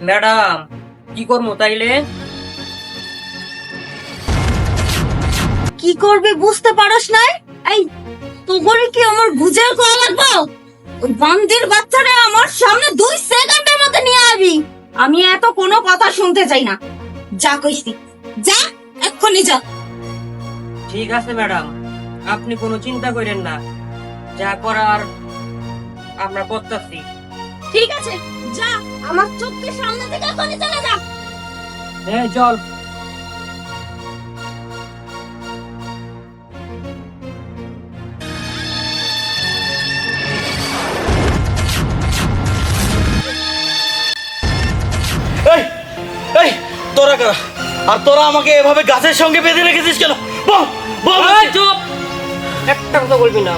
Madam, কি করবো তাইলে? কি করবি বুঝতে পারস নাই? এই তোরে কি আমার গুজের কল লাগবো? ওই বান্দির বাচ্চারা আমার সামনে 2 সেকেন্ডের মধ্যে নিয়ে আসবি। আমি এত কোনো কথা শুনতে চাই না। যা কইছি যা, এক্ষুনি যা। ঠিক আছে ম্যাডাম, আপনি কোনো চিন্তা করেন না, যা করার আমরা করতেছি। ঠিক আছে যা, আমার চোখের সামনে থেকে এক্ষুনি চলে যা। হ্যাঁ চল। এই এই তোরা কারা? আর তোরা আমাকে এভাবে গাছের সঙ্গে বেঁধে রেখেছিস কেন? বল বল। এই চুপ, একটা কথা বলবি না।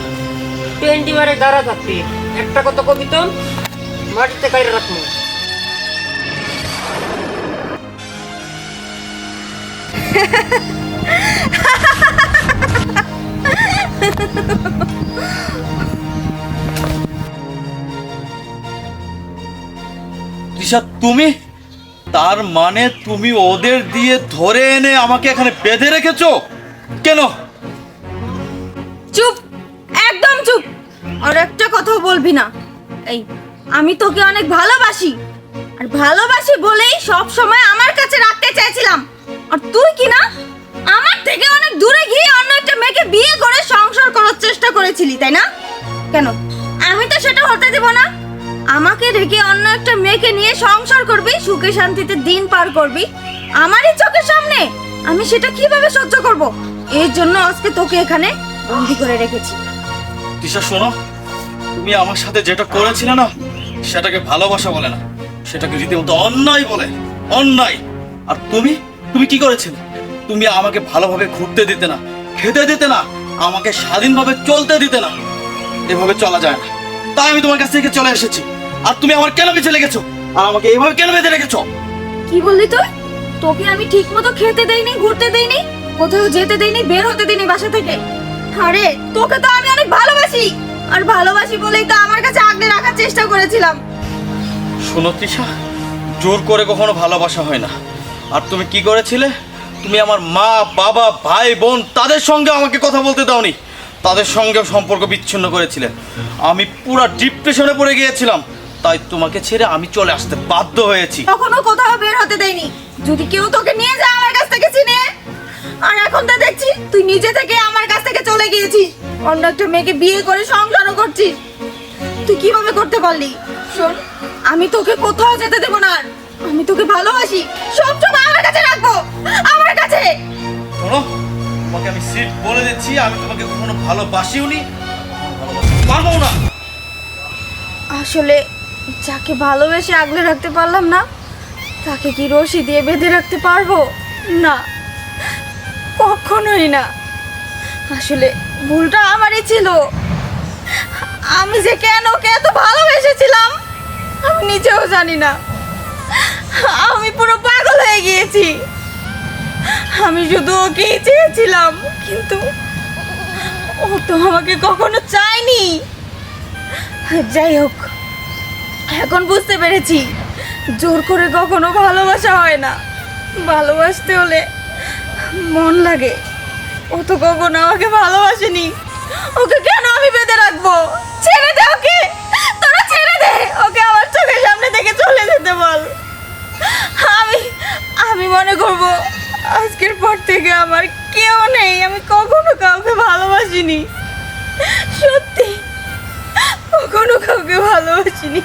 20 বারে দাঁড়া থাকবি, একটা কথা কবি তো মাটিতে কাইরে রাখবো। তৃষা, তুমি? তার মানে তুমি ওদের দিয়ে ধরে এনে আমাকে এখানে বেঁধে রেখেছো কেন? চুপ, একদম চুপ। আর একটা কথাও বলবি না। এই আমি তোকে অনেক ভালোবাসি, আর ভালোবাসি বলেই সব সময় আমার কাছে রাখতে চাইছিলাম। আর তুই কি না আমার থেকে অনেক দূরে গিয়ে অন্য একটা মেয়েকে বিয়ে করে সংসার করার চেষ্টা করেছিলি, তাই না? কেন? আমি তো সেটা হতে দেব না। আমাকে রেখে অন্য একটা মেয়েকে নিয়ে সংসার করবি, সুখে শান্তিতে দিন পার করবি আমারই চোখের সামনে। আমি সেটা কিভাবে সহ্য করব? এর জন্য আজকে তোকে এখানে বন্দি করে রেখেছি। তৃষা শোনো, তুমি আমার সাথে যেটা করেছিলে না, সেটাকে ভালোবাসা বলে না, সেটাকে রীতিমতো অন্যায় বলে। অন্যায়। আর তুমি তুমি কি করেছিলে? তুমি আমাকে ভালোভাবে ঘুরতে দিতে না, খেতে দিতে না, আমাকে স্বাধীনভাবে চলতে দিতে না। এভাবে চলা যায় না, তাই আমি তোমার কাছ থেকে চলে এসেছি। আর তুমি আমার কেন পিছে লেগেছো? আর আমাকে এইভাবে কেন বেঁধে রেখেছো? কি বললি তুই? তোকে আমি ঠিক মতো খেতে দেইনি, ঘুরতে দেইনি, কোথাও যেতে দেইনি, বের হতে দেইনি বাসা থেকে। আরে তোকে তো আমি অনেক ভালোবাসি, আর ভালোবাসি বলেই তো আমার কাছে আগলে রাখার চেষ্টা করেছিলাম। শোনো তৃষা, জোর করে কখনো ভালোবাসা হয় না। আর তুমি কি করেছিলে? তুমি আমার মা, বাবা, ভাই, বোন তাদের সঙ্গে আমাকে কথা বলতে দাওনি, তাদের সঙ্গে সম্পর্ক বিচ্ছিন্ন করেছিলে। আমি পুরো ডিপ্রেশনে পড়ে গিয়েছিলাম, তাই তোমাকে ছেড়ে আমি চলে আসতে বাধ্য হয়েছি। কখনো কোথাও বের হতে দেইনি, যদি কেউ তোকে নিয়ে যায় আমার কাছ থেকে চিনে। আর এখন তো দেখছি তুই নিজে থেকে আমার কাছ থেকে চলে গিয়েছিস, অন্য একটা মেয়েকে বিয়ে করে সংসারও করছিস। তুই কিভাবে করতে পারলি? শোন, আমি তোকে কোথাও যেতে দেব না। আর আমি তোকে ভালোবাসি, সবসময় আমার কাছে রাখবো, আমার কাছে। শোনো, তোমাকে আমি সিট বলে দিচ্ছি, আমি তোমাকে কখনো ভালোবাসিওনি, ভালোবাসতে পারবো না। আসলে যাকে ভালোবেসে আগলে রাখতে পারলাম না, তাকে কি রশি দিয়ে বেঁধে রাখতে পারবো? না, কখনোই না। আসলে ভুলটা আমারই ছিল। আমি যে কেন ওকে এত ভালোবেসেছিলাম আমি নিজেও জানি না। আমি পুরো পাগল হয়ে গিয়েছি। আমি শুধু ওকেই চেয়েছিলাম, কিন্তু ও তো আমাকে কখনো চায়নি। যাই হোক, এখন বুঝতে পেরেছি জোর করে কখনো ভালোবাসা হয় না, ভালোবাসতে হলে মন লাগে। ও তো কখনো আমাকে ভালোবাসেনি, ওকে কেন আমি বেঁধে রাখবো? ছেড়ে দে ওকে, তোরা ছেড়ে দে ওকে, আমার চোখের সামনে থেকে চলে যেতে বল। আমি আমি মনে করব আজকের পর থেকে আমার কেউ নেই, আমি কখনো কাউকে ভালোবাসিনি, সত্যি কখনো কাউকে ভালোবাসিনি।